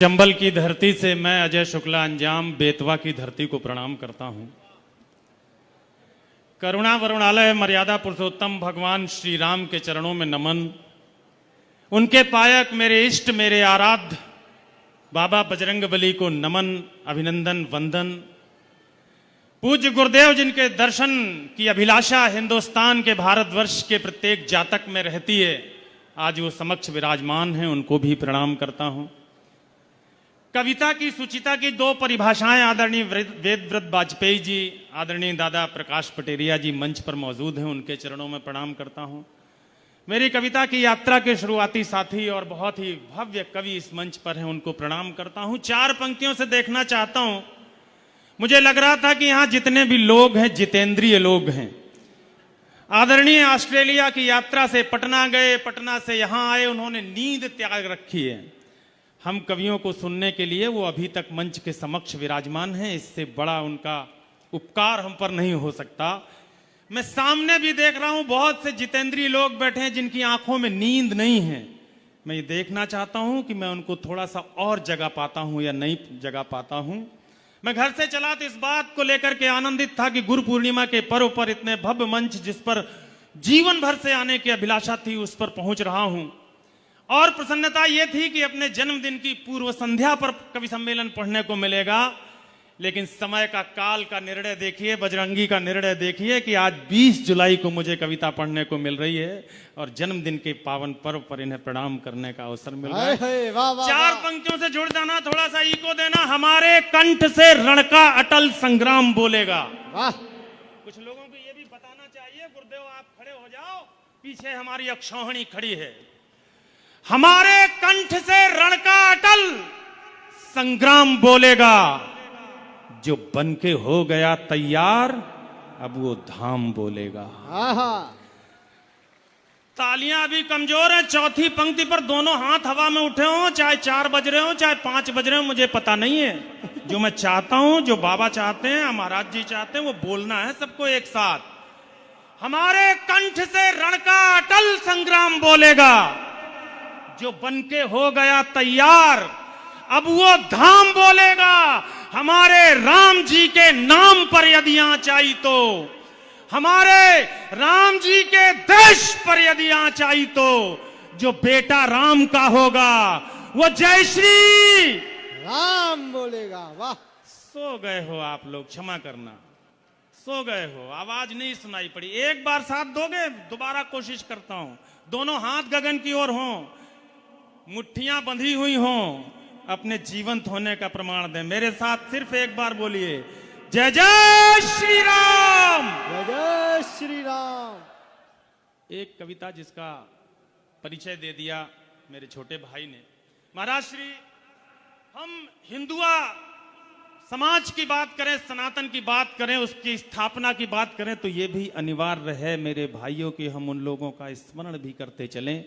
चंबल की धरती से मैं अजय शुक्ला अंजाम बेतवा की धरती को प्रणाम करता हूं। करुणा वरुणालय मर्यादा पुरुषोत्तम भगवान श्री राम के चरणों में नमन। उनके पायक मेरे इष्ट मेरे आराध्य बाबा बजरंगबली को नमन, अभिनंदन, वंदन। पूज्य गुरुदेव जिनके दर्शन की अभिलाषा हिंदुस्तान के भारतवर्ष के प्रत्येक जातक में रहती है, आज वो समक्ष विराजमान हैं, उनको भी प्रणाम करता हूं। कविता की सुचिता की दो परिभाषाएं आदरणीय वेदव्रत वाजपेयी जी, आदरणीय दादा प्रकाश पटेरिया जी मंच पर मौजूद हैं, उनके चरणों में प्रणाम करता हूं। मेरी कविता की यात्रा के शुरुआती साथी और बहुत ही भव्य कवि इस मंच पर हैं, उनको प्रणाम करता हूं। चार पंक्तियों से देखना चाहता हूं। मुझे लग रहा था कि यहां जितने भी लोग हैं जितेंद्रिय लोग हैं। आदरणीय ऑस्ट्रेलिया की यात्रा से पटना गए, पटना से यहां आए, उन्होंने नींद त्याग रखी है। हम कवियों को सुनने के लिए वो अभी तक मंच के समक्ष विराजमान हैं। इससे बड़ा उनका उपकार हम पर नहीं हो सकता। मैं सामने भी देख रहा हूं बहुत से जितेंद्रिय लोग बैठे हैं जिनकी आंखों में नींद नहीं है। मैं ये देखना चाहता हूं कि मैं उनको थोड़ा सा और जगह पाता हूं या नहीं जगह पाता हूं। मैं घर से चला तो इस बात को लेकर के आनंदित था कि गुरु पूर्णिमा के पर्व पर इतने भव्य मंच जिस पर जीवन भर से आने की अभिलाषा थी उस पर पहुंच रहा हूं। और प्रसन्नता यह थी कि अपने जन्मदिन की पूर्व संध्या पर कवि सम्मेलन पढ़ने को मिलेगा। लेकिन समय का काल का निर्णय देखिए, बजरंगी का निर्णय देखिए कि आज 20 जुलाई को मुझे कविता पढ़ने को मिल रही है और जन्मदिन के पावन पर्व पर इन्हें प्रणाम करने का अवसर मिल रहा है। चार पंक्तियों से जुड़ जाना, थोड़ा सा इको देना। हमारे कंठ से रण का अटल संग्राम बोलेगा। कुछ लोगों को यह भी बताना चाहिए, गुरुदेव आप खड़े हो जाओ, पीछे हमारी अक्षौहिणी खड़ी है। हमारे कंठ से रण का अटल संग्राम बोलेगा, जो बन के हो गया तैयार अब वो धाम बोलेगा। तालियां अभी कमजोर हैं। चौथी पंक्ति पर दोनों हाथ हवा में उठे हों, चाहे 4 बज रहे हो चाहे 5 बज रहे हो, मुझे पता नहीं है। जो मैं चाहता हूं, जो बाबा चाहते हैं, महाराज जी चाहते हैं, वो बोलना है सबको एक साथ। हमारे कंठ से रण का अटल संग्राम बोलेगा, जो बनके हो गया तैयार अब वो धाम बोलेगा। हमारे राम जी के नाम पर यदि आंच आई तो, हमारे राम जी के देश पर यदि आंच आई तो, जो बेटा राम का होगा वो जय श्री राम बोलेगा। वाह! सो गए हो आप लोग, क्षमा करना, सो गए हो, आवाज नहीं सुनाई पड़ी। एक बार साथ दोगे? दोबारा कोशिश करता हूं। दोनों हाथ गगन की ओर हों, मुट्ठियां बंधी हुई हों, अपने जीवंत होने का प्रमाण दें। मेरे साथ सिर्फ एक बार बोलिए, जय जय श्री राम, जय जय श्री राम। एक कविता जिसका परिचय दे दिया मेरे छोटे भाई ने। महाराज श्री, हम हिंदुआ समाज की बात करें, सनातन की बात करें, उसकी स्थापना की बात करें, तो यह भी अनिवार्य है मेरे भाइयों कि हम उन लोगों का स्मरण भी करते चलें,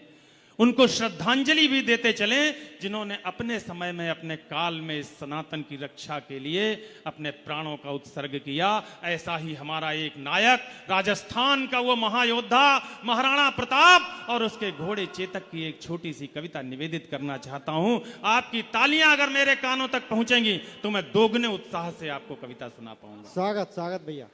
उनको श्रद्धांजलि भी देते चलें जिन्होंने अपने समय में, अपने काल में इस सनातन की रक्षा के लिए अपने प्राणों का उत्सर्ग किया। ऐसा ही हमारा एक नायक, राजस्थान का वो महायोद्धा महाराणा प्रताप और उसके घोड़े चेतक की एक छोटी सी कविता निवेदित करना चाहता हूं। आपकी तालियां अगर मेरे कानों तक पहुंचेंगी तो मैं दोगुने उत्साह से आपको कविता सुना पाऊंगा। स्वागत स्वागत भैया।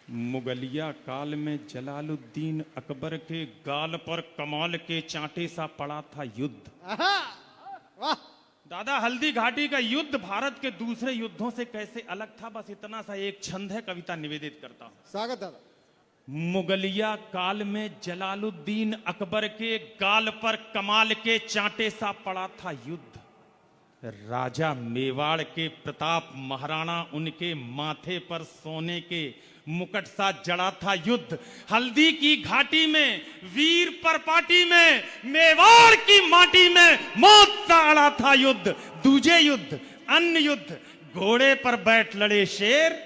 मुगलिया काल में जलालुद्दीन अकबर के गाल पर कमाल के चांटे सा पड़ा था युद्ध। वाह! दादा, हल्दी घाटी का युद्ध भारत के दूसरे युद्धों से कैसे अलग था, बस इतना सा एक छंद है, कविता निवेदित करता हूं। स्वागत दादा। मुगलिया काल में जलालुद्दीन अकबर के गाल पर कमाल के चांटे सा पड़ा था युद्ध। राजा मेवाड़ के प्रताप महाराणा, उनके माथे पर सोने के मुकुट सा जड़ा था युद्ध। हल्दी की घाटी में, वीर परपाटी में, मेवाड़ की माटी में मौत सा अड़ा था युद्ध। दूजे युद्ध, अन्य युद्ध, घोड़े पर बैठ लड़े शेर।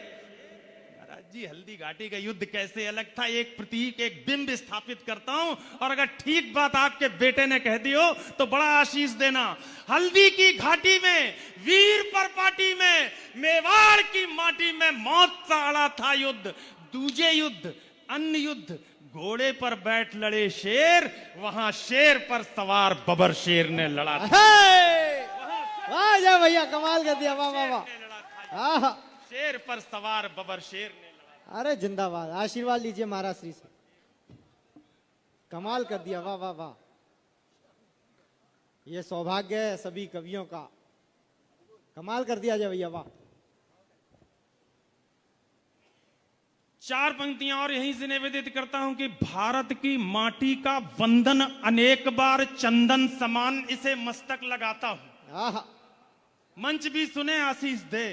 जी, हल्दी घाटी का युद्ध कैसे अलग था, एक प्रतीक, एक बिंब स्थापित करता हूं, और अगर ठीक बात आपके बेटे ने कह दी हो तो बड़ा आशीष देना। हल्दी की घाटी में, वीर परपाटी में, मेवाड़ की माटी में मौत सा अड़ा था युद्ध। दूजे युद्ध, अन्य युद्ध, घोड़े पर बैठ लड़े शेर, वहां शेर पर सवार बबर शेर ने लड़ा था। हे! वाह जय भैया, कमाल कर दिया, वाह वाह वाह। आहा, शेर पर सवार बबर शेर ने लड़ा। अरे जिंदाबाद, आशीर्वाद लीजिए महाराज श्री से। कमाल कर दिया, वाह वाह वाह। ये सौभाग्य है सभी कवियों का। कमाल कर दिया जय भैया, वाह। चार पंक्तियां और यहीं से निवेदित करता हूं कि भारत की माटी का वंदन अनेक बार चंदन समान इसे मस्तक लगाता हूं। आहा, मंच भी सुने आशीष दे।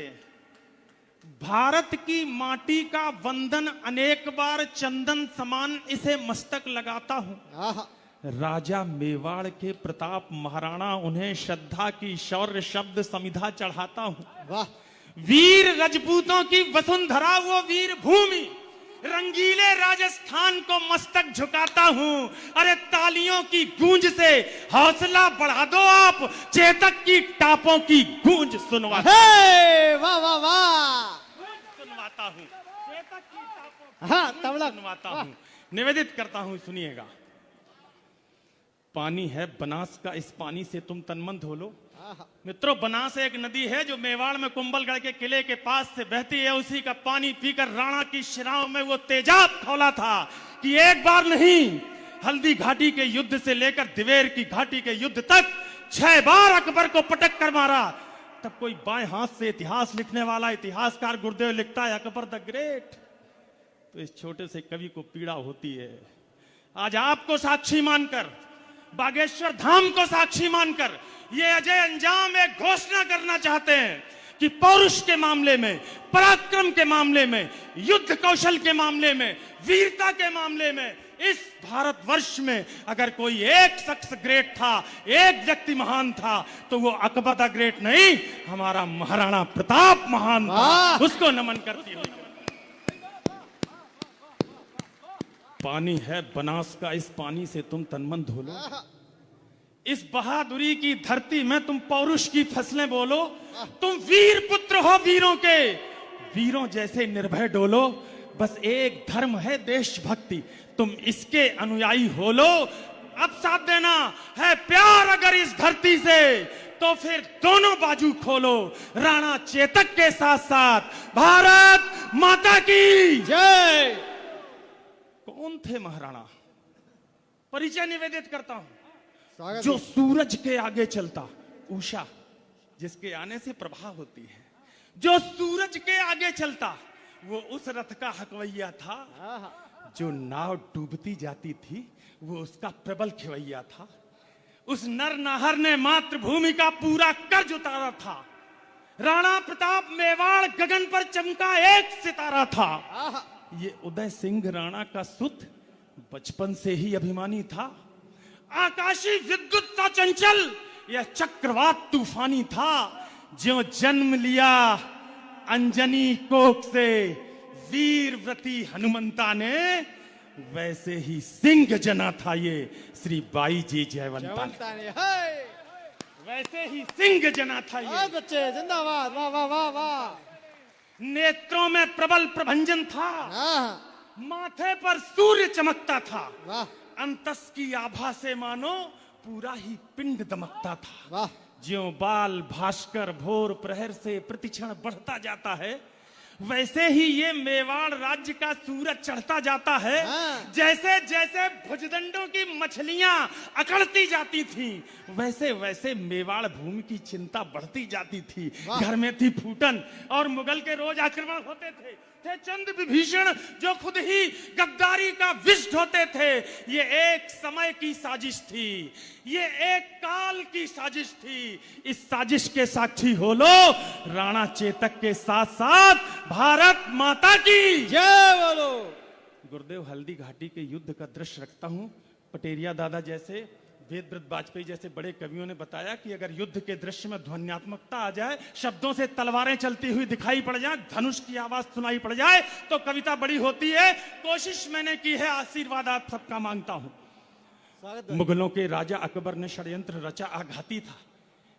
भारत की माटी का वंदन अनेक बार चंदन समान इसे मस्तक लगाता हूं। आहा, राजा मेवाड़ के प्रताप महाराणा, उन्हें श्रद्धा की शौर्य शब्द समिधा चढ़ाता हूं। वाह। वीर रजपूतों की वसुंधरा वो वीर भूमि, रंगीले राजस्थान को मस्तक झुकाता हूं। अरे तालियों की गूंज से हौसला बढ़ा दो आप, चेतक की टापों की गूंज सुनवाता हे! वाह वाह वाह। सुनवाता हूं, चेतक की टापों की हाँ, गूंज तबला। सुनवाता हूं। निवेदित करता हूं, सुनिएगा। पानी है बनास का, इस पानी से तुम तनमन धो लो। आहा, मित्रों, बनास एक नदी है जो मेवाड़ में कुंभलगढ़ के किले के पास से बहती है। उसी का पानी पीकर राणा की शिराओं में वो तेजाब खौला था कि एक बार नहीं, हल्दी घाटी के युद्ध से लेकर दिवेर की घाटी के युद्ध तक 6 बार अकबर को पटक कर मारा। तब कोई बाएं हाथ से इतिहास लिखने वाला इतिहासकार गुरुदेव लिखता है अकबर द ग्रेट। तो इस छोटे से कवि को पीड़ा होती है। आज आपको साक्षी मानकर, बागेश्वर धाम को साक्षी मानकर ये अजय अंजाम एक घोषणा करना चाहते हैं कि पौरुष के मामले में, पराक्रम के मामले में, युद्ध कौशल के मामले में, वीरता के मामले में इस भारतवर्ष में अगर कोई एक शख्स ग्रेट था, एक व्यक्ति महान था, तो वो अकबर द ग्रेट नहीं, हमारा महाराणा प्रताप महान था। उसको नमन करती है। पानी है बनास का, इस पानी से तुम तनमन धो लो। इस बहादुरी की धरती में तुम पौरुष की फसलें बोलो। तुम वीर पुत्र हो वीरों के, वीरों जैसे निर्भय डोलो। बस एक धर्म है देशभक्ति, तुम इसके अनुयायी हो लो। अब साथ देना है प्यार अगर इस धरती से, तो फिर दोनों बाजू खोलो। राणा चेतक के साथ साथ भारत माता की जय। कौन थे महाराणा? परिचय निवेदित करता हूं। स्वागत जो है। सूरज के आगे चलता, उषा जिसके आने से प्रभा होती है, जो सूरज के आगे चलता वो उस रथ का हकवैया था। आहा, जो नाव डूबती जाती थी वो उसका प्रबल खिवैया था। उस नर नाहर ने मातृभूमि का पूरा कर्ज उतारा था। राणा प्रताप मेवाड़ गगन पर चमका एक सितारा था। आहा, ये उदय सिंह राणा का सुत बचपन से ही अभिमानी था। आकाशी विद्युत सा चंचल यह चक्रवात तूफानी था। जो जन्म लिया अंजनी कोख से वीरव्रती हनुमंता ने, वैसे ही सिंह जना था ये श्री बाई जी जयवंता ने। जयवंता ने, हाय। वैसे ही सिंह जना था ये। बहुत बच्चे, जिंदाबाद, वाह वाह वाह वाह। नेत्रों में प्रबल प्रभंजन था, आहा, माथे पर सूर्य चमकता था। वाह अंतस की आभा से मानो पूरा ही पिंड दमकता था। वाह। ज्यों बाल भास्कर भोर प्रहर से प्रतिक्षण बढ़ता जाता है, वैसे ही ये मेवाड़ राज्य का सूरज चढ़ता जाता है। हाँ। जैसे जैसे भुजदंडों की मछलियां अकड़ती जाती थीं, वैसे वैसे मेवाड़ भूमि की चिंता बढ़ती जाती थी। वाह। घर में थी फूटन और मुगल के रोज आक्रमण होते थे चंद विभीषण जो खुद ही गद्दारी का विष ढोते थे। ये एक समय की साजिश थी, ये एक काल की साजिश थी। इस साजिश के साक्षी हो लो राणा चेतक के साथ साथ भारत माता की जय बोलो। गुरुदेव हल्दी घाटी के युद्ध का दृश्य रखता हूं। पटेरिया दादा जैसे, वेदव्रत वाजपेयी जैसे बड़े कवियों ने बताया कि अगर युद्ध के दृश्य में ध्वन्यात्मकता आ जाए, शब्दों से तलवारें चलती हुई दिखाई पड़ जाए, धनुष की आवाज सुनाई पड़ जाए, तो कविता बड़ी होती है। कोशिश मैंने की है, आशीर्वाद आप सबका मांगता हूं। स्वागत है। मुगलों के राजा अकबर ने षड्यंत्र रचा, आघाती था।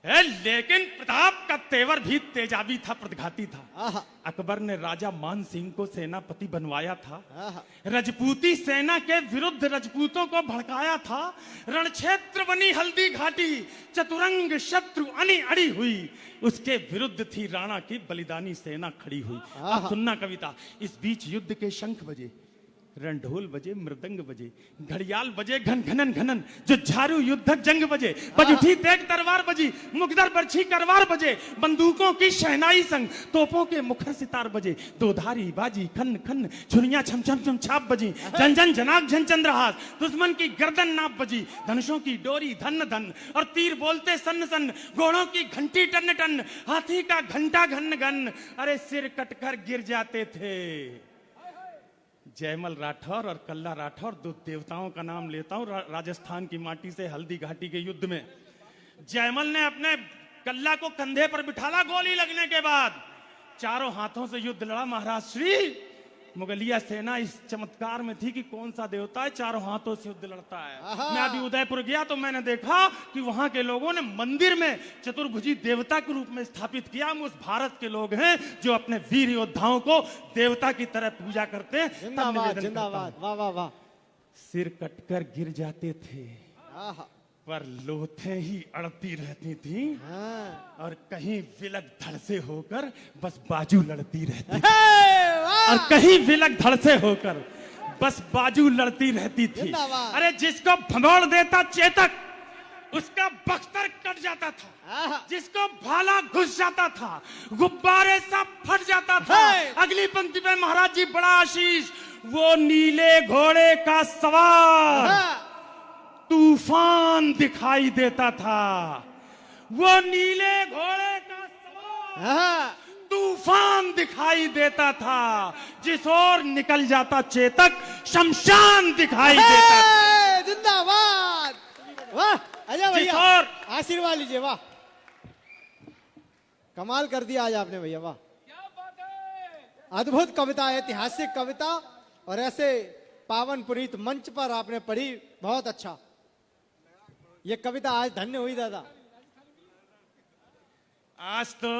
लेकिन प्रताप का तेवर भी तेजाबी था, प्रतिघाती था। आहा, अकबर ने राजा मान सिंह को सेनापति बनवाया था। आहा, रजपूती सेना के विरुद्ध रजपूतों को भड़काया था। रणक्षेत्र बनी हल्दी घाटी, चतुरंग शत्रु अनी अड़ी हुई, उसके विरुद्ध थी राणा की बलिदानी सेना खड़ी हुई। अब सुनना कविता। इस बीच युद्ध के शंख बजे, रणढोल बजे, मृदंग बजे, घड़ियाल बजे, घन घनन घनन, जो झारू युद्धक जंग बजे, बज उठी तेग तलवार बजी, मुगदर बरछी करवार बजे, बंदूकों की शहनाई संग तोपों के मुखर सितार बजे, दोधारी बाजी खन खन, छुरियां छम छम छम छाप बजी, जन जन जनाक झन चंद्रहास, दुश्मन की गर्दन नाप बजी, धनुषों की डोरी धन धन, और तीर बोलते सन सन, घोड़ों की घंटी टन टन, हाथी का घंटा घन घन, अरे सिर कटकर गिर जाते थे। जयमल राठौर और कल्ला राठौर, दो देवताओं का नाम लेता हूं राजस्थान की माटी से। हल्दी घाटी के युद्ध में जयमल ने अपने कल्ला को कंधे पर बिठाला, गोली लगने के बाद चारों हाथों से युद्ध लड़ा। महाराज श्री, मुगलिया सेना इस चमत्कार में थी कि कौन सा देवता है चारों हाथों से युद्ध लड़ता है। मैं अभी उदयपुर गया तो मैंने देखा कि वहां के लोगों ने मंदिर में चतुर्भुजी देवता के रूप में स्थापित किया। हम उस भारत के लोग हैं जो अपने वीर योद्धाओं को देवता की तरह पूजा करते हैं। जिंदाबाद जिंदाबाद, वाह वाह वाह। सिर कटकर गिर जाते थे, आहा, पर लोथें ही अड़ती रहती थी, हाँ, और कहीं विलक धड़ से होकर बस बाजू लड़ती रहती थी, वाह, और कहीं विलक धड़ से होकर बस बाजू लड़ती रहती थी। जिंदाबाद। अरे जिसको भगोड़ देता चेतक, उसका बख्तर कट जाता था, आहा, जिसको भाला घुस जाता था, गुब्बारे सब फट जाता था। है। अगली पंक्ति पे महाराज जी बड़ा आशीष, वो नीले घोड़े का सवार हाँ, तूफान दिखाई देता था। वो नीले घोड़े का सवार आहा, तूफान दिखाई देता था, जिस ओर निकल जाता चेतक शमशान दिखाई देता था। हे, जिंदाबाद, वाह। अजय जिस भैया ओर आशीर्वाद लीजिए, वाह, कमाल कर दिया आज आपने भैया, वाह। अद्भुत कविता, ऐतिहासिक कविता, और ऐसे पावन पुनीत मंच पर आपने पढ़ी, बहुत अच्छा। ये कविता आज धन्य हुई दादा। आज तो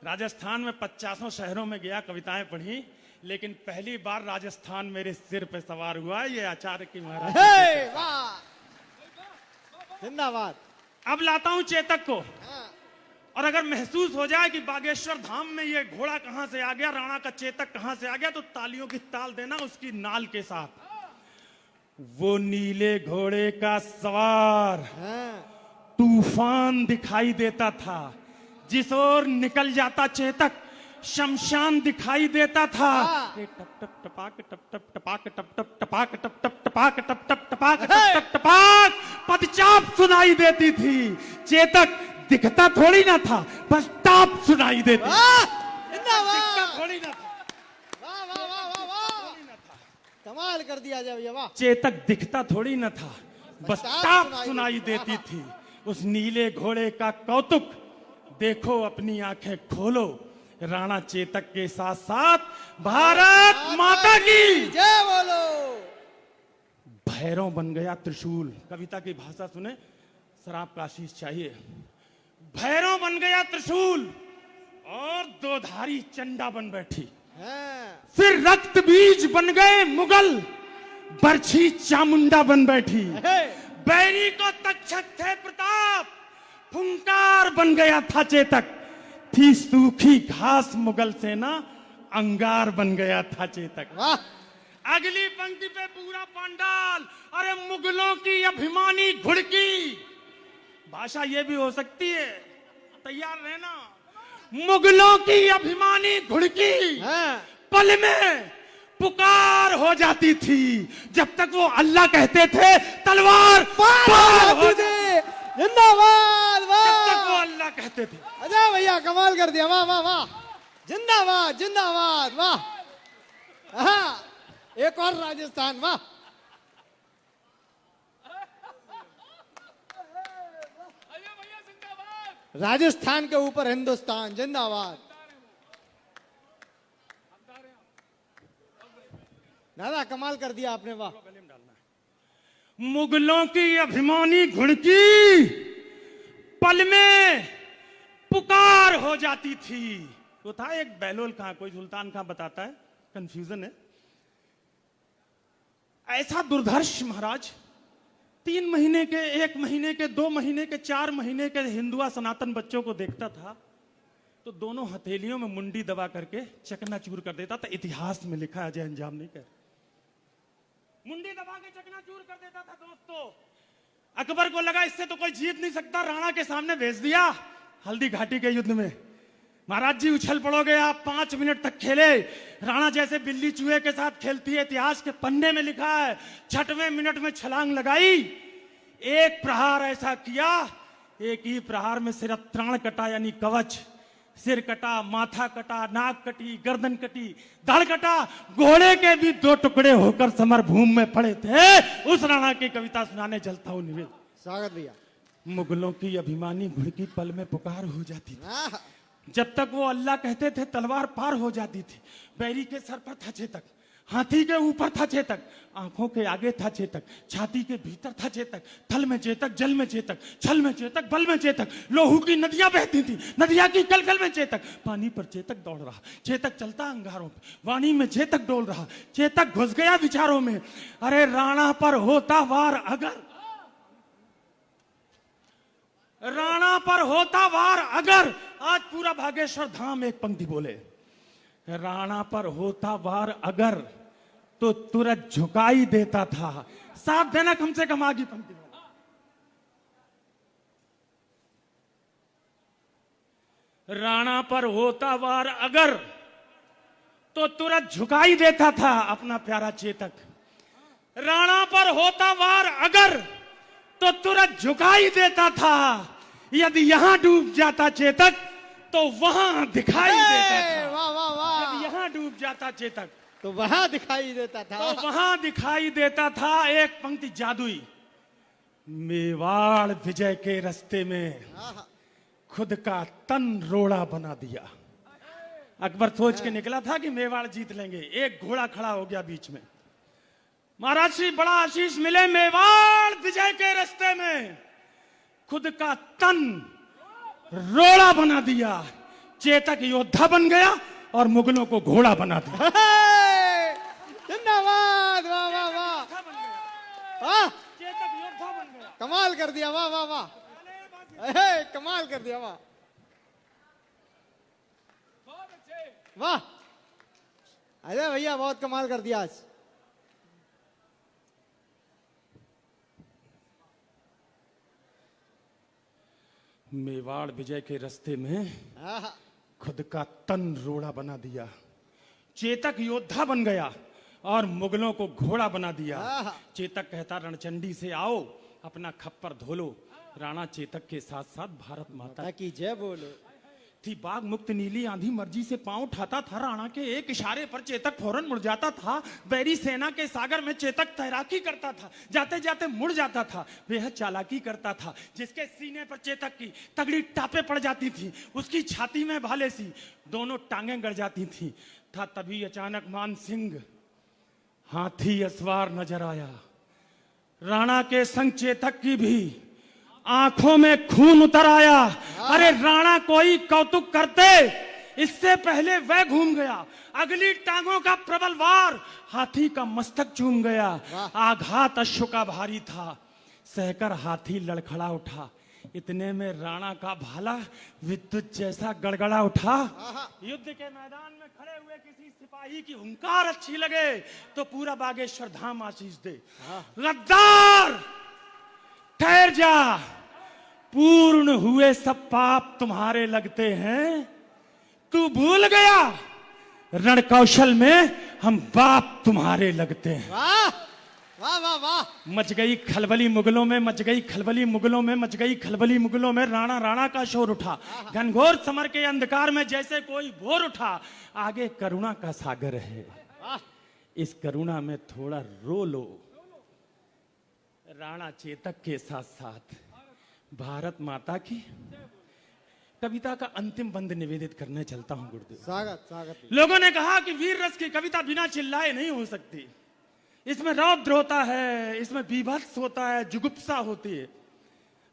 राजस्थान में 50 शहरों में गया, कविताएं पढ़ी, लेकिन पहली बार राजस्थान मेरे सिर पे सवार हुआ। ये आचार्य की महाराज। हे, वाह, जिंदाबाद। अब लाता हूं चेतक को, हाँ, और अगर महसूस हो जाए कि बागेश्वर धाम में ये घोड़ा कहां से आ गया, राणा का चेतक कहां से आ गया, तो तालियों की ताल देना उसकी नाल के साथ। वो नीले घोड़े का सवार हाँ, तूफान दिखाई देता था, जिस ओर निकल जाता चेतक शमशान दिखाई देता था। टप टप टपाक टप टप टपाक टप टप टपाक टप टप टपाक टप टप टपाक टप टप टपाक पदचाप सुनाई देती थी। चेतक दिखता थोड़ी ना था, बस टाप सुनाई देती। वाह, दिखता जिंदाबाद, थोड़ी ना था, वाह वाह वाह वाह वाह, कमाल कर दिया अजय भैया, वाह। चेतक दिखता थोड़ी ना था, बस टाप सुनाई देती थी। उस नीले घोड़े का कौतुक देखो, अपनी आंखें खोलो, राणा चेतक के साथ साथ भारत माता की जय बोलो। भैरव बन गया त्रिशूल। कविता की भाषा सुने, शराब का आशीष चाहिए। भैरव बन गया त्रिशूल, और दोधारी चंडा बन बैठी। हाँ, फिर रक्त बीज बन गए मुगल, बरछी चामुंडा बन बैठी। हे, बैरी को तक्षक थे प्रताप, फुंकार बन गया था चेतक। थी सूखी घास मुगल सेना, अंगार बन गया था चेतक। वाह, अगली पंक्ति पे पूरा पंडाल, अरे मुगलों की अभिमानी घुड़की। भाषा ये भी हो सकती है, तैयार रहना। मुगलों की अभिमानी घुड़की हाँ, पल में पुकार हो जाती थी। जब तक वो अल्लाह कहते थे, तलवार पार हो जाती। जिंदाबाद, जब तक वो वाह। अल्लाह कहते थे। अजय भैया कमाल कर दिया, वाह वाह वाह, जिंदाबाद जिंदाबाद, वाह। हाँ, एक और राजस्थान, वाह। राजस्थान के ऊपर हिंदुस्तान, जिंदाबाद। दादा कमाल कर दिया आपने, वाह। मुगलों की अभिमानी घुड़की पल में पुकार हो जाती थी। वो था एक बहलोल खां, कोई सुल्तान खां बताता है, कंफ्यूजन है। ऐसा दुर्धर्ष महाराज 3 महीने के, 1 महीने के, 2 महीने के, 4 महीने के हिंदुआ सनातन बच्चों को देखता था तो दोनों हथेलियों में मुंडी दबा करके चकनाचूर कर देता था। इतिहास में लिखा है, अजय अंजाम नहीं कह, मुंडी दबा के चकनाचूर कर देता था। दोस्तों, अकबर को लगा इससे तो कोई जीत नहीं सकता, राणा के सामने भेज दिया। हल्दी घाटी के युद्ध में महाराज जी उछल पड़ोगे आप, 5 मिनट तक खेले। राणा जैसे बिल्ली चूहे के साथ खेलती है, इतिहास के पन्ने में लिखा है। 6वें मिनट में छलांग लगाई, एक प्रहार ऐसा किया, एक ही प्रहार में सिर त्राण कटा, यानी कवच, सिर कटा, माथा कटा, नाक कटी, गर्दन कटी, धड़ कटा, घोड़े के भी 2 टुकड़े होकर समरभूमि में पड़े थे। उस राणा की कविता सुनाने चलता हूं निवेद। स्वागत भैया। मुगलों की अभिमानी घुड़की पल में पुकार हो जाती थी। जब तक वो अल्लाह कहते थे तलवार पार हो जाती थी। बैरी के सर पर था चेतक, हाथी के ऊपर था चेतक, आंखों के आगे था चेतक, छाती के भीतर था चेतक, थल में चेतक, जल में चेतक, छल में चेतक, बल में चेतक, लोहू की नदियां बहती थी, नदियां की कलकल में चेतक, पानी पर चेतक दौड़ रहा, चेतक चलता अंगारों पे, वाणी में चेतक डोल रहा, चेतक घुस गया विचारों में। अरे राणा पर होता वार अगर, राणा पर होता वार अगर, आज पूरा भागेश्वर धाम एक पंक्ति बोले, राणा पर होता वार अगर तो तुरंत झुकाई देता था। साथ देना कम से कम आगे पंक्ति बोले। राणा पर होता वार अगर तो तुरंत झुकाई देता था अपना प्यारा चेतक। राणा पर होता वार अगर तो तुरंत झुकाई देता था। यदि यहां डूब जाता चेतक तो वहां दिखाई देता था। वाह वाह वाह। यदि यहां डूब जाता चेतक तो वहां दिखाई देता था। तो वहां दिखाई देता था। एक पंक्ति जादुई, मेवाड़ विजय के रास्ते में खुद का तन रोड़ा बना दिया। अकबर सोच के निकला था कि मेवाड़ जीत लेंगे, एक घोड़ा खड़ा हो गया बीच में। महाराज श्री बड़ा आशीष मिले, मेवाड़ विजय के रास्ते में खुद का तन रोड़ा बना दिया। चेतक योद्धा बन गया और मुगलों को घोड़ा बना दिया। धन्यवाद। वाह वाह वाह वाह, चेतक योद्धा बन गया, कमाल कर दिया। वाह वाह वाह, कमाल कर दिया। वाह वाह, अरे भैया बहुत कमाल कर दिया आज। मेवाड़ विजय के रास्ते में खुद का तन रोड़ा बना दिया। चेतक योद्धा बन गया और मुगलों को घोड़ा बना दिया। चेतक कहता रणचंडी से आओ अपना खप्पर धो लो। राणा चेतक के साथ साथ भारत माता की जय बोलो। थी बाग मुक्त नीली आंधी मर्जी से पांव उठाता था। राणा के एक इशारे पर चेतक फौरन मुड़ जाता था। बैरी सेना के सागर में चेतक तैराकी करता था, जाते जाते मुड़ जाता था। बेहद चालाकी करता था। जिसके सीने पर चेतक की तगड़ी टापे पड़ जाती थी, उसकी छाती में भाले सी दोनों टांगें गड़ जाती थी। था तभी अचानक मान सिंह हाथी अस्वार नजर आया। राणा के संग चेतक की भी आंखों में खून उतर आया। अरे राणा कोई कौतुक करते, इससे पहले वह घूम गया। अगली टांगों का प्रबल वार हाथी का मस्तक चूम गया। आघात अश्व का भारी था, सहकर हाथी लड़खड़ा उठा। इतने में राणा का भाला विद्युत जैसा गड़गड़ा उठा। युद्ध के मैदान में खड़े हुए किसी सिपाही की हुंकार अच्छी लगे तो पूरा बागेश्वर धाम आशीष दे। गद्दार ठहर जा, पूर्ण हुए सब पाप तुम्हारे लगते हैं। तू भूल गया रण कौशल में हम बाप तुम्हारे लगते हैं। वाह वाह वाह वाह। मच गई खलबली मुगलों में, मच गई खलबली मुगलों में, मच गई खलबली मुगलों में। राणा राणा का शोर उठा। घनघोर समर के अंधकार में जैसे कोई भोर उठा। आगे करुणा का सागर है, इस करुणा में थोड़ा रो लो। राणा चेतक के साथ साथ भारत माता की कविता का अंतिम बंद निवेदित करने चलता हूं गुरुदेव। स्वागत स्वागत। लोगों ने कहा कि वीर रस की कविता बिना चिल्लाए नहीं हो सकती। इसमें रौद्र होता है, इसमें बीभत्स होता है, जुगुप्सा होती है।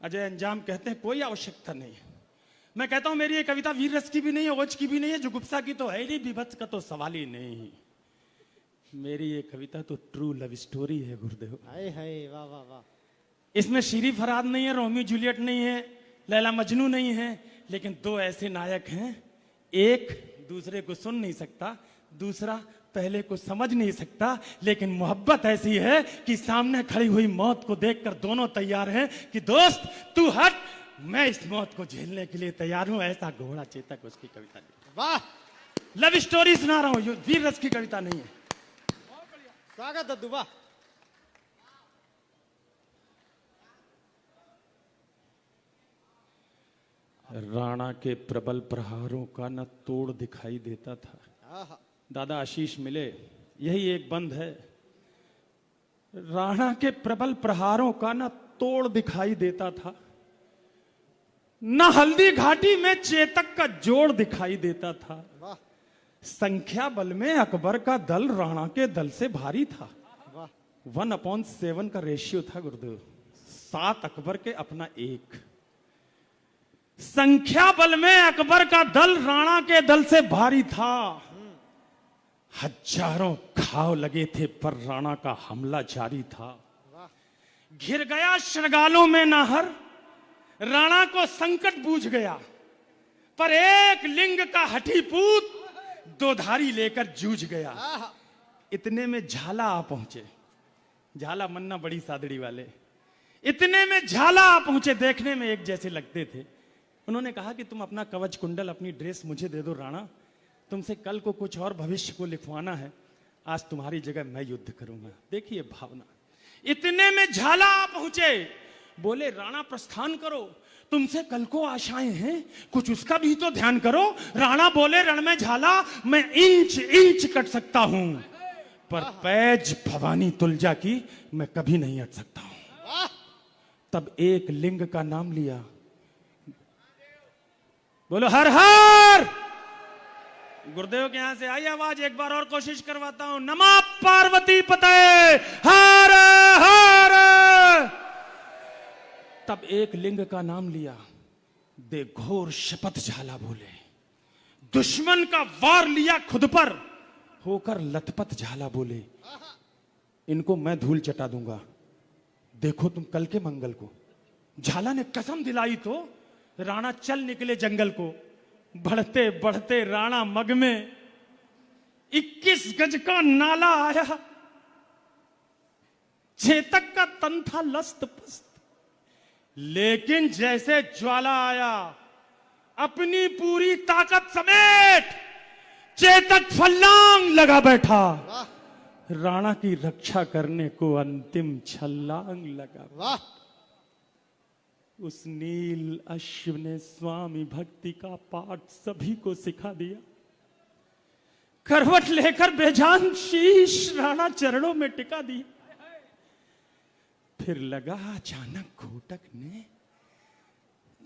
अजय अंजाम कहते हैं कोई आवश्यकता नहीं है। मैं कहता हूं मेरी ये कविता वीर रस की भी नहीं है, ओज की भी नहीं है, जुगुप्सा की तो है ही नहीं, बीभत्स का तो सवाल ही नहीं। मेरी ये कविता तो ट्रू लव स्टोरी है गुरुदेव। हाय हाय, वाह वाह वाह। इसमें शीरी फरहाद नहीं है, रोमियो जूलियट नहीं है, लैला मजनू नहीं है, लेकिन दो ऐसे नायक हैं, एक दूसरे को सुन नहीं सकता, दूसरा पहले को समझ नहीं सकता, लेकिन मोहब्बत ऐसी है कि सामने खड़ी हुई मौत को देखकर दोनों तैयार हैं कि दोस्त तू हट, मैं इस मौत को झेलने के लिए तैयार हूं। ऐसा घोड़ा चेतक उसकी कविता लिखी। वाह, लव स्टोरी सुना रहा हूं, वीर रस की कविता नहीं है। स्वागत दद्दू, वाह। राणा के प्रबल प्रहारों का न तोड़ दिखाई देता था। आहा। दादा आशीष मिले, यही एक बंद है। राणा के प्रबल प्रहारों का न तोड़ दिखाई देता था, न हल्दी घाटी में चेतक का जोड़ दिखाई देता था। वाह संख्या बल में अकबर का दल राणा के दल से भारी था। वाह। 1/7 का रेशियो था गुरुदेव, 7 अकबर के अपना 1। संख्या बल में अकबर का दल राणा के दल से भारी था। हजारों घाव लगे थे पर राणा का हमला जारी था। घिर गया शरगालों में नाहर, राणा को संकट बूझ गया, पर एक लिंग का हठीपूत दोधारी लेकर जूझ गया। इतने में झाला आ पहुंचे, झाला मन्ना बड़ी सादड़ी वाले, इतने में झाला आ पहुंचे, देखने में एक जैसे लगते थे। उन्होंने कहा कि तुम अपना कवच कुंडल, अपनी ड्रेस मुझे दे दो राणा, तुमसे कल को कुछ और भविष्य को लिखवाना है, आज तुम्हारी जगह मैं युद्ध करूंगा। देखिए भावना। इतने में झाला आ पहुंचे, बोले राणा प्रस्थान करो, तुमसे कल को आशाएं हैं, कुछ उसका भी तो ध्यान करो। राणा बोले रण में झाला, मैं इंच इंच कट सकता हूं, पर पैज भवानी तुलजा की मैं कभी नहीं हट सकता हूं। तब एक लिंग का नाम लिया, बोलो हर हर। गुरुदेव के यहां से आई आवाज, एक बार और कोशिश करवाता हूं, नमः पार्वती पते हर हर। तब एक लिंग का नाम लिया, दे घोर शपथ झाला बोले, दुश्मन का वार लिया खुद पर, होकर लथपथ झाला बोले, इनको मैं धूल चटा दूंगा, देखो तुम कल के मंगल को। झाला ने कसम दिलाई तो राणा चल निकले जंगल को। बढ़ते बढ़ते राणा मग में 21 गज का नाला आया, चेतक का तन था लस्त पस्त, लेकिन जैसे ज्वाला आया, अपनी पूरी ताकत समेत चेतक फल्लांग लगा बैठा, राणा की रक्षा करने को अंतिम छलांग लगा। वाह। उस नील अश्व ने स्वामी भक्ति का पाठ सभी को सिखा दिया। करवट लेकर बेजान शीश राणा चरणों में टिका दिया। फिर लगा अचानक घोटक ने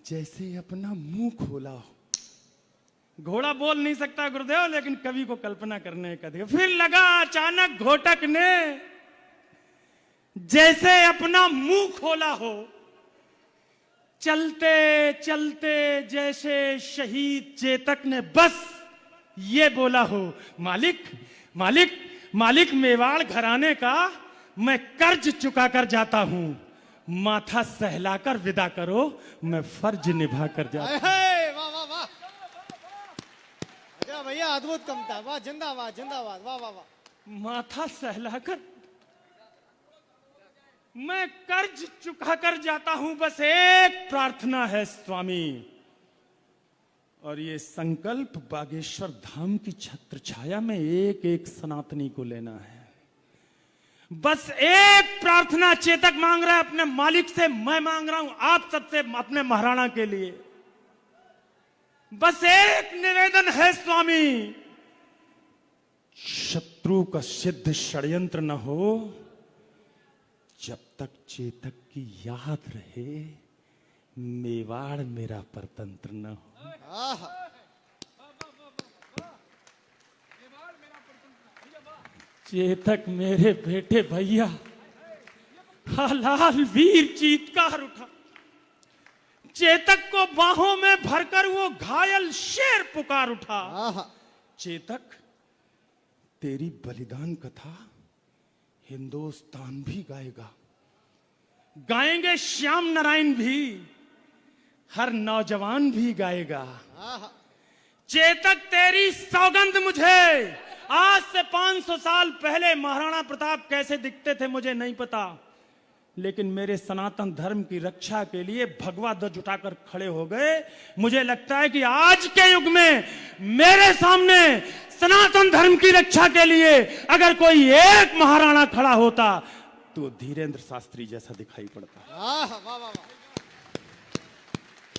जैसे अपना मुंह खोला हो। घोड़ा बोल नहीं सकता गुरुदेव, लेकिन कवि को कल्पना करने का देखो। फिर लगा अचानक घोटक ने जैसे अपना मुंह खोला हो, चलते चलते जैसे शहीद चेतक ने बस ये बोला हो, मालिक मालिक मालिक, मेवाड़ घराने का मैं कर्ज चुका कर जाता हूं, माथा सहलाकर विदा करो, मैं फर्ज निभा कर जाता हूं। वाह वाह वाह भैया, अद्भुत कविता, वाह, जिंदाबाद जिंदाबाद, वाह वाह वाह। माथा सहलाकर मैं कर्ज चुका कर जाता हूं, बस एक प्रार्थना है स्वामी, और ये संकल्प बागेश्वर धाम की छत्र छाया में एक एक सनातनी को लेना है। बस एक प्रार्थना चेतक मांग रहा है अपने मालिक से, मैं मांग रहा हूं आप सबसे, अपने महाराणा के लिए। बस एक निवेदन है स्वामी, शत्रु का सिद्ध षड्यंत्र न हो, जब तक चेतक की याद रहे, मेवाड़ मेरा परतंत्र न हो। चेतक मेरे बेटे भैया, हलाल वीर चीत्कार उठा, चेतक को बाहों में भरकर वो घायल शेर पुकार उठा। आहा, चेतक, तेरी बलिदान कथा हिंदुस्तान भी गाएगा, गाएंगे श्याम नारायण भी, हर नौजवान भी गाएगा। आहा, चेतक, तेरी सौगंध मुझे, आज से 500 साल पहले महाराणा प्रताप कैसे दिखते थे मुझे नहीं पता, लेकिन मेरे सनातन धर्म की रक्षा के लिए भगवा ध्वज उठाकर खड़े हो गए। मुझे लगता है कि आज के युग में मेरे सामने सनातन धर्म की रक्षा के लिए अगर कोई एक महाराणा खड़ा होता तो धीरेन्द्र शास्त्री जैसा दिखाई पड़ता। आहा, वाह वाह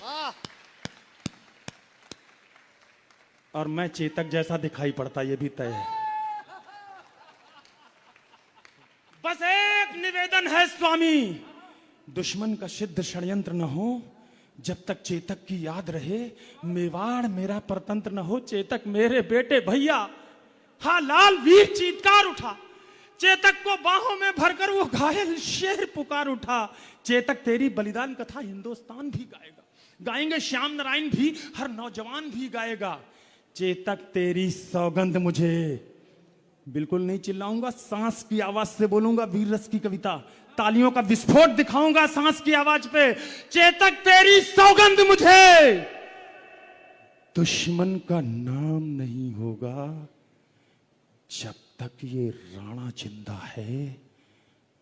वाह, और मैं चेतक जैसा दिखाई पड़ता, ये भी तय है। बस एक निवेदन है स्वामी, दुश्मन का सिद्ध षड्यंत्र न हो, जब तक चेतक की याद रहे, मेवाड़ मेरा परतंत्र न हो। चेतक मेरे बेटे भैया, हा लाल वीर चीत्कार उठा। चेतक को बाहों में भरकर वो घायल शेर पुकार उठा। चेतक, तेरी बलिदान कथा हिंदुस्तान भी गाएगा, गाएंगे श्याम नारायण भी, हर नौजवान भी गाएगा। चेतक, तेरी सौगंध मुझे, बिल्कुल नहीं चिल्लाऊंगा, सांस की आवाज से बोलूंगा वीर रस की कविता, तालियों का विस्फोट दिखाऊंगा सांस की आवाज पे। चेतक, तेरी सौगंध मुझे, दुश्मन का नाम नहीं होगा जब तक ये राणा जिंदा है,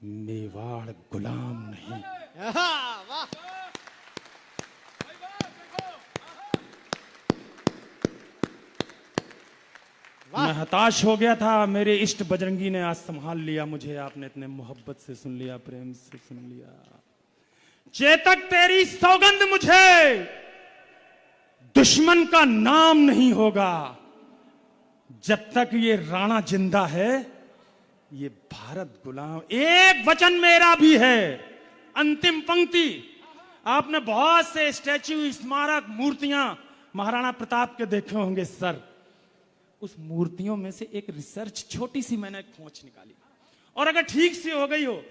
मेवाड़ गुलाम नहीं। आहा, वाह, मैं हताश हो गया था, मेरे इष्ट बजरंगी ने आज संभाल लिया मुझे। आपने इतने मोहब्बत से सुन लिया, प्रेम से सुन लिया। चेतक, तेरी सौगंध मुझे, दुश्मन का नाम नहीं होगा जब तक ये राणा जिंदा है, ये भारत गुलाम। एक वचन मेरा भी है, अंतिम पंक्ति। आपने बहुत से स्टैच्यू, स्मारक, मूर्तियां महाराणा प्रताप के देखे होंगे सर। उस मूर्तियों में से एक रिसर्च छोटी सी मैंने खोज निकाली, और अगर ठीक से हो गई हो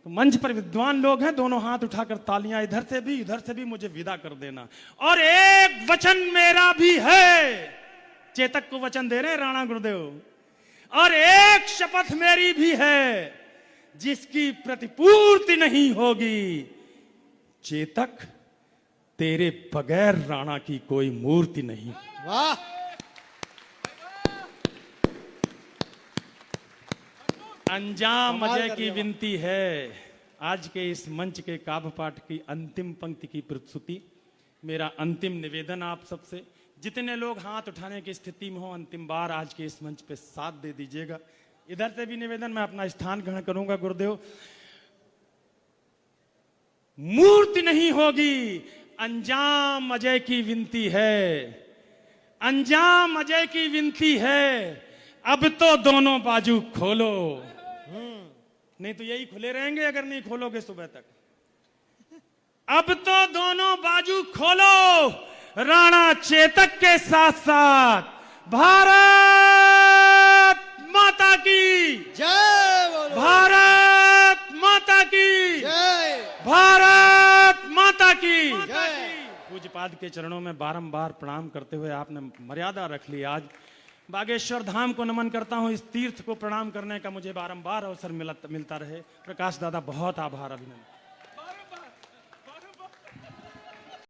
तो मंच पर विद्वान लोग हैं, दोनों हाथ उठाकर तालियां इधर से भी इधर से भी मुझे विदा कर देना। और एक वचन मेरा भी है, चेतक को वचन दे रहे राणा गुरुदेव, और एक शपथ मेरी भी है जिसकी प्रतिपूर्ति नहीं होगी। चेतक, तेरे बगैर राणा की कोई मूर्ति नहीं। वाह, अंजाम कमाल अजय कर की दिया। विनती है, आज के इस मंच के काव्य पाठ की अंतिम पंक्ति की प्रस्तुति, मेरा अंतिम निवेदन आप सबसे, जितने लोग हाथ उठाने की स्थिति में हो, अंतिम बार आज के इस मंच पे साथ दे दीजिएगा। इधर से भी निवेदन, मैं अपना स्थान ग्रहण करूंगा गुरुदेव। मूर्ति नहीं होगी, अंजाम अजय की विनती है, अंजाम अजय की विनती है। अब तो दोनों बाजू खोलो, नहीं तो यही खुले रहेंगे अगर नहीं खोलोगे सुबह तक। अब तो दोनों बाजू खोलो, राणा चेतक के साथ साथ भारत माता की जय बोलो, भारत माता की जय, भारत माता की जय। पूज्यपाद के चरणों में बारंबार प्रणाम करते हुए आपने मर्यादा रख ली। आज बागेश्वर धाम को नमन करता हूं, इस तीर्थ को प्रणाम करने का मुझे बारंबार अवसर मिलता रहे। प्रकाश दादा, बहुत आभार, अभिनंदन।